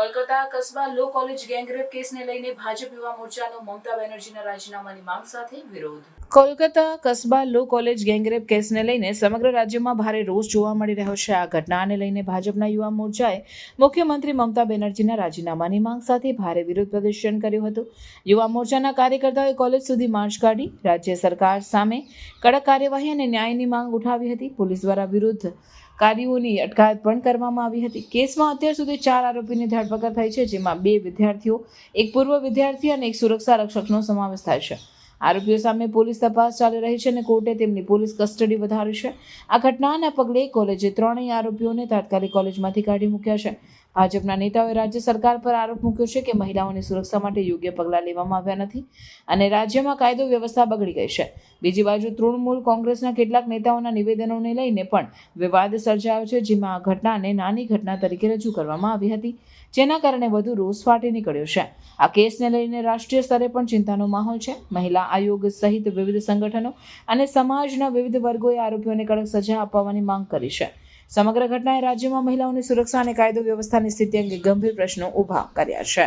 કોલકાતા કસ્બા લો college gangrape કેસને લઈને ભાજપ યુવા મોરચાનો મમતા બેનર્જીના રાજીનામાની માંગ સાથે વિરોધ. કોલકાતા કસ્બા લો કોલેજ ગેંગરેપ કેસને લઈને સમગ્ર રાજ્યમાં ભારે રોષ જોવા મળી રહ્યો છે. આ ઘટનાને લઈને ભાજપના યુવા મોરચાએ મુખ્યમંત્રી મમતા બેનર્જીના રાજીનામાની માંગ સાથે ભારે વિરોધ પ્રદર્શન કર્યું હતું. યુવા મોરચાના કાર્યકર્તાઓએ કોલેજ સુધી માર્ચ કાઢી રાજ્ય સરકાર સામે કડક કાર્યવાહી અને ન્યાયની માંગ ઉઠાવી હતી. પોલીસ દ્વારા વિરોધકારીઓની અટકાયત પણ કરવામાં આવી હતી. કેસમાં અત્યાર સુધી 4 આરોપીની ધરપકડ થઈ છે, જેમાં 2 વિદ્યાર્થીઓ, એક પૂર્વ વિદ્યાર્થી અને એક સુરક્ષા રક્ષકનો સમાવેશ થાય છે. આરોપીઓ સામે પોલીસ તપાસ ચાલી રહી છે અને કોર્ટે તેમની પોલીસ કસ્ટડી વધારી છે. આ ઘટનાના પગલે કોલેજે 3 આરોપીઓને તાત્કાલિક કોલેજમાંથી કાઢી મૂક્યા છે. ભાજપના નેતાઓએ રાજ્ય સરકાર પર આરોપ મૂક્યો છે કે મહિલાઓની સુરક્ષા માટે યોગ્ય પગલાં લેવામાં આવ્યા નથી અને રાજ્યમાં કાયદો વ્યવસ્થા બગડી ગઈ છે. બીજી બાજુ તૃણમૂલ કોંગ્રેસના કેટલાક નેતાઓના નિવેદનોને લઈને પણ વિવાદ સર્જાયો છે, જેમાં આ ઘટનાને નાની ઘટના તરીકે રજૂ કરવામાં આવી હતી, જેના કારણે વધુ રોષ ફાટી નીકળ્યો છે. આ કેસને લઈને રાષ્ટ્રીય સ્તરે પણ ચિંતાનો માહોલ છે. મહિલા આયોગ સહિત વિવિધ સંગઠનો અને સમાજના વિવિધ વર્ગોએ આરોપીઓને કડક સજા અપાવવાની માંગ કરી છે. સમગ્ર ઘટનાએ રાજ્યમાં મહિલાઓની સુરક્ષા અને કાયદો વ્યવસ્થાની સ્થિતિ અંગે ગંભીર પ્રશ્નો ઊભા કર્યા છે.